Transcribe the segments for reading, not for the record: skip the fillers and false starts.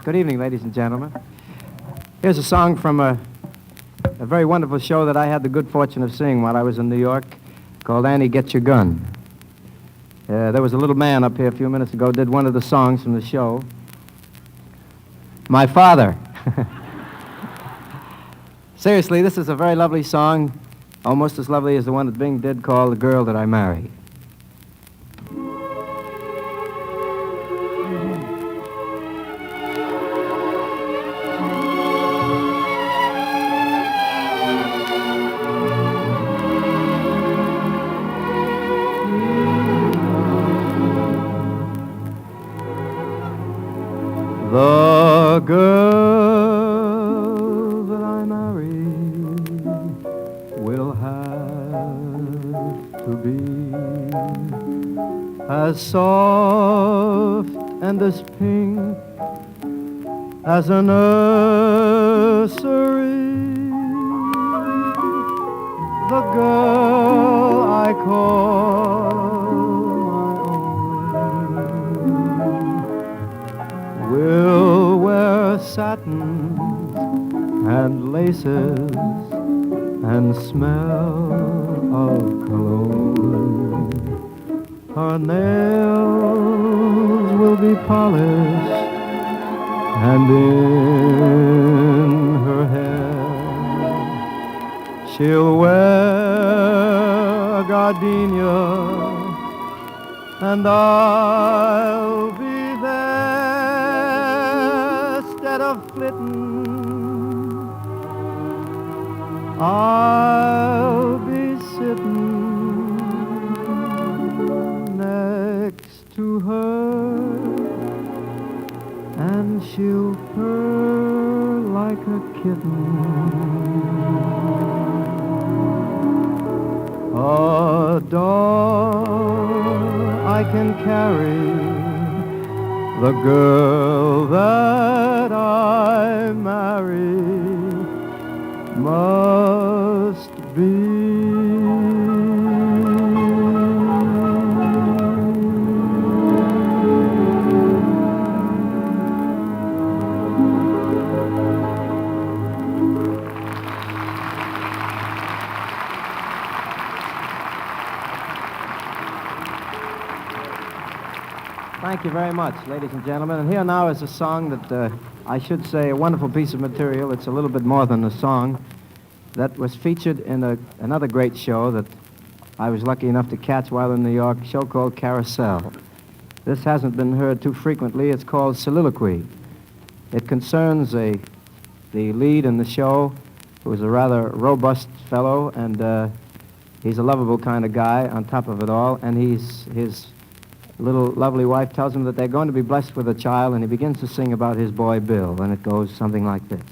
Good evening, ladies and gentlemen. Here's a song from a very wonderful show that I had the good fortune of seeing while I was in New York called Annie, Get Your Gun. There was a little man up here a few minutes ago did one of the songs from the show. My father. Seriously, this is a very lovely song, almost as lovely as the one that Bing did called The Girl That I Married. The girl that I marry will have to be as soft and as pink as a nursery. The girl I call my own will wear satins and laces and smell of cologne. Her nails will be polished, and in her hair she'll wear a gardenia, and I'll be there instead of flitting. I'll be sitting next to her, and she'll purr like a kitten. A doll I can carry, the girl that I marry must be. Thank you very much, ladies and gentlemen. And here now is a song that I should say a wonderful piece of material. It's a little bit more than a song that was featured in another great show that I was lucky enough to catch while in New York, a show called Carousel. This hasn't been heard too frequently. It's called Soliloquy. It concerns the lead in the show, who is a rather robust fellow, and he's a lovable kind of guy on top of it all, and his little lovely wife tells him that they're going to be blessed with a child, and he begins to sing about his boy Bill, and it goes something like this.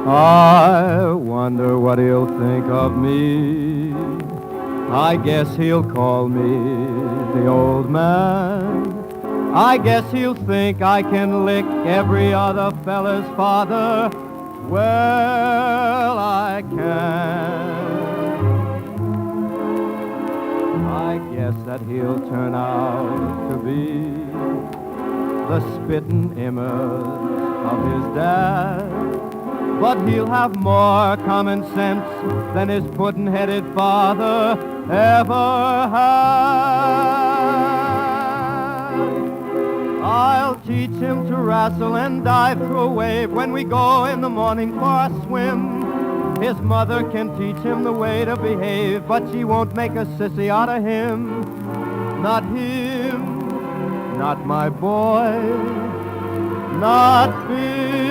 I wonder what he'll think of me. I guess he'll call me the old man. I guess he'll think I can lick every other fella's father. Well, I can. I guess that he'll turn out to be the spittin' image of his dad. But he'll have more common sense than his puddin'-headed father ever had. I'll teach him to wrestle and dive through a wave when we go in the morning for a swim. His mother can teach him the way to behave, but she won't make a sissy out of him. Not him, not my boy, not Bill.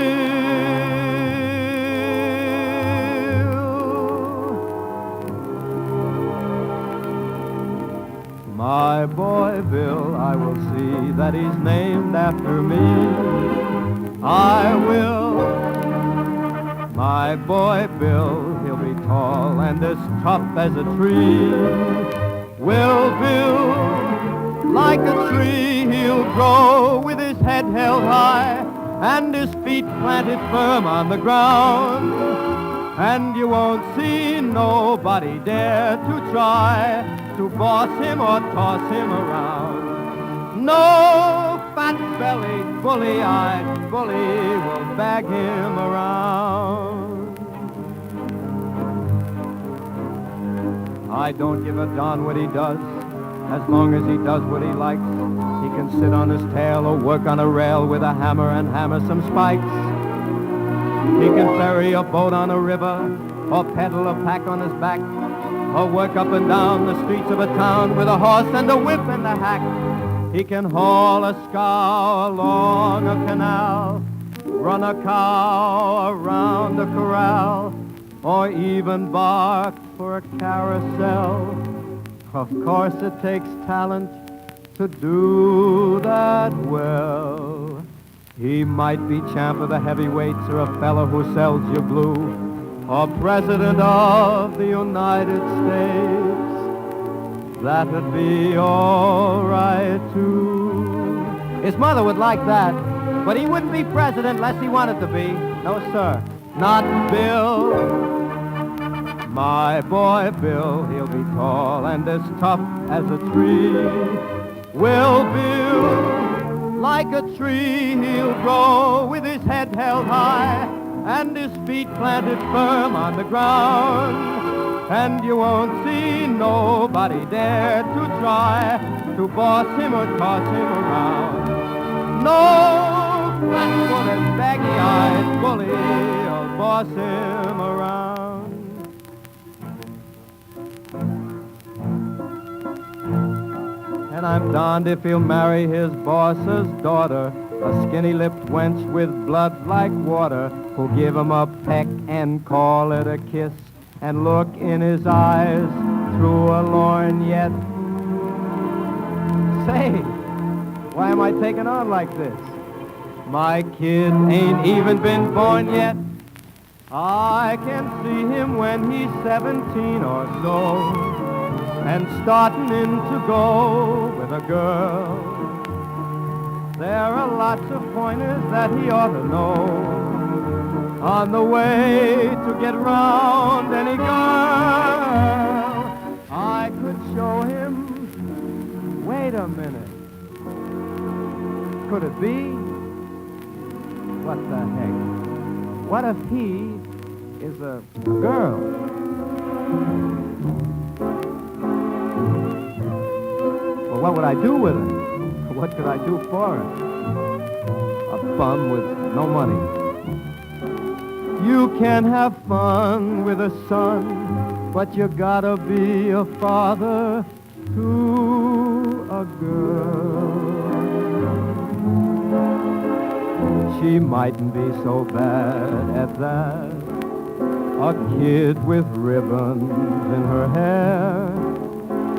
My boy Bill, I will see that he's named after me. I will. My boy Bill, he'll be tall and as tough as a tree. Will Bill, like a tree, he'll grow with his head held high and his feet planted firm on the ground. and you won't see nobody dare to try to boss him or toss him around. No fat-bellied, bully-eyed bully will bag him around. I don't give a darn what he does, as long as he does what he likes. He can sit on his tail or work on a rail with a hammer and hammer some spikes. He can ferry a boat on a river, or pedal a pack on his back, or work up and down the streets of a town with a horse and a whip in the hack. He can haul a scow along a canal, run a cow around a corral, or even bark for a carousel. Of course it takes talent to do that well. He might be champ of the heavyweights or a fellow who sells you blue, or president of the United States. That'd be all right, too. His mother would like that, but he wouldn't be president unless he wanted to be. No, sir. Not Bill. My boy Bill, he'll be tall and as tough as a tree. Will build like a tree, he'll grow with his head held high and his feet planted firm on the ground. And you won't see nobody dare to try to boss him or toss him around. No flat-footed, baggy-eyed bully will boss him around. And I'm darned if he'll marry his boss's daughter, a skinny-lipped wench with blood like water, who'll give him a peck and call it a kiss, and look in his eyes through a lorgnette. Say, why am I taking on like this? My kid ain't even been born yet. I can see him when he's 17 or so, and starting in to go with a girl. There are lots of pointers that he ought to know on the way to get round any girl. I could show him. Wait a minute. Could it be? What the heck? What if he is a girl? Well, what would I do with her? What could I do for her? A bum with no money. You can have fun with a son, but you gotta be a father to a girl. She mightn't be so bad at that. A kid with ribbons in her hair,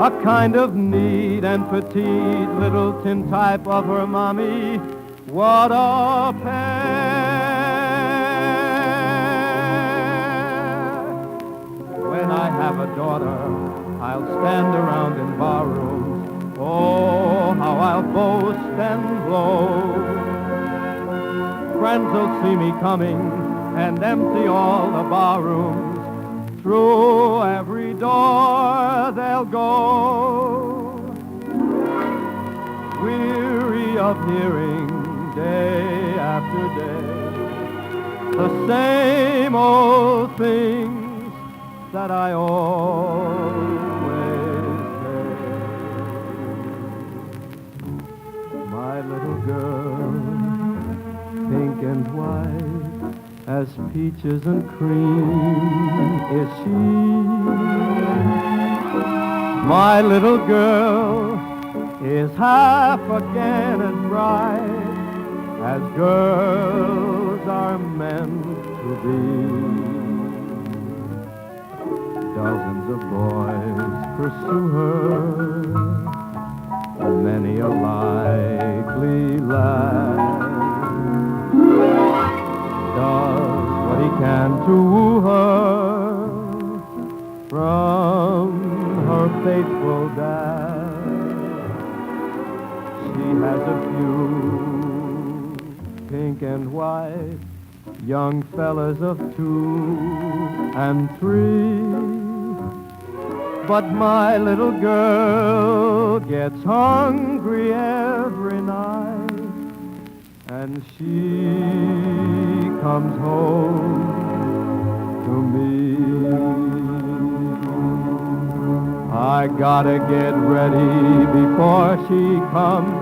a kind of neat and petite little tintype of her mommy. What a pair! When I have a daughter, I'll stand around in barrooms. Oh, how I'll boast and blow. Friends will see me coming and empty all the barrooms. Through every door they'll go, weary of hearing day after day the same old things that I always say. My little girl, pink and white as peaches and cream is she. My little girl is half again as bright as girls are meant to be. Dozens of boys pursue her, many a likely lad does what he can to woo her from her faithful dad. She has a few pink and white young fellas of 2, and three. But my little girl gets hungry every night, and she comes home to me. I gotta get ready before she comes.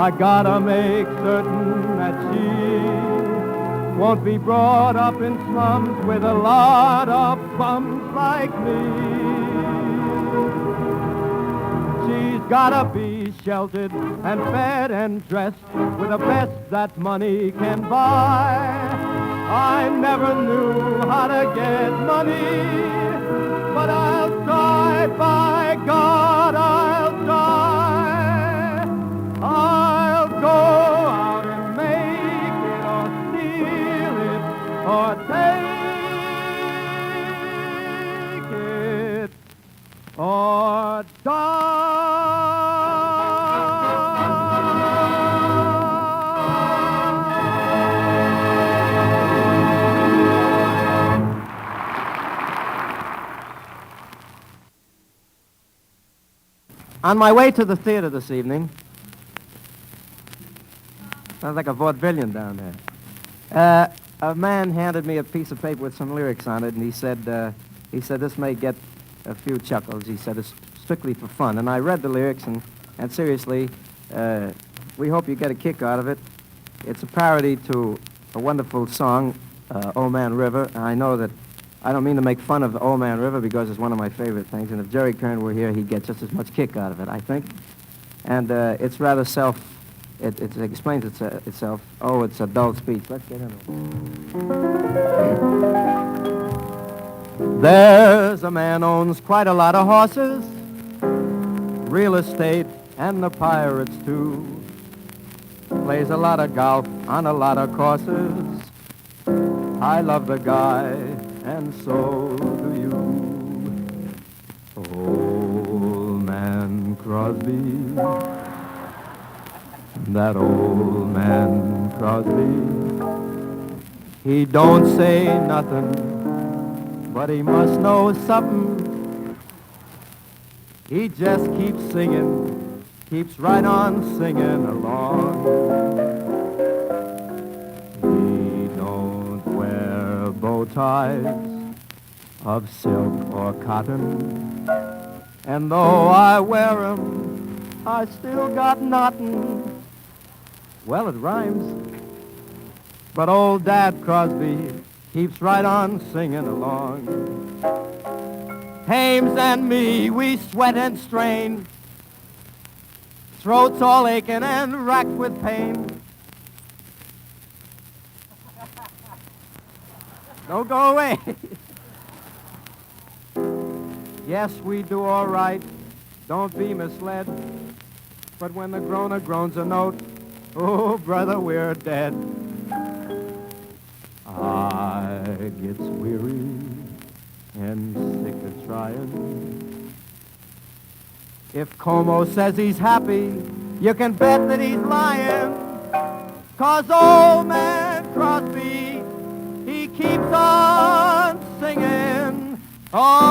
I gotta make certain that she won't be brought up in slums with a lot of bums like me. She's gotta be sheltered and fed and dressed with the best that money can buy. I never knew how to get money, but I'll try, by God, I'll try. I'll go out and make it, or steal it, or take it, or die. On my way to the theater this evening, sounds like a vaudevillian down there. A man handed me a piece of paper with some lyrics on it, and he said this may get a few chuckles. He said it's strictly for fun. And I read the lyrics, and seriously, we hope you get a kick out of it. It's a parody to a wonderful song, Old Man River. And I know that I don't mean to make fun of Old Man River because it's one of my favorite things, and if Jerry Kern were here, he'd get just as much kick out of it, I think. And it's rather it explains itself. Oh, it's a dull speech. Let's get into it. There's a man owns quite a lot of horses, real estate, and the pirates too. Plays a lot of golf on a lot of courses. I love the guy, and so do you. Old Man Crosby, that old man Crosby, he don't say nothing, but he must know something. He just keeps singing, keeps right on singing along. He don't wear bow ties of silk or cotton, and though I wear 'em, I still got nothing. Well, it rhymes. But old Dad Crosby keeps right on singing along. Hames and me, we sweat and strain, throats all aching and racked with pain. Don't go away. Yes, we do all right. Don't be misled. But when the groaner groans a note, oh, brother, we're dead. I gets weary and sick of trying. If Como says he's happy, you can bet that he's lying. 'Cause old Man Crosby, he keeps on singing. Oh,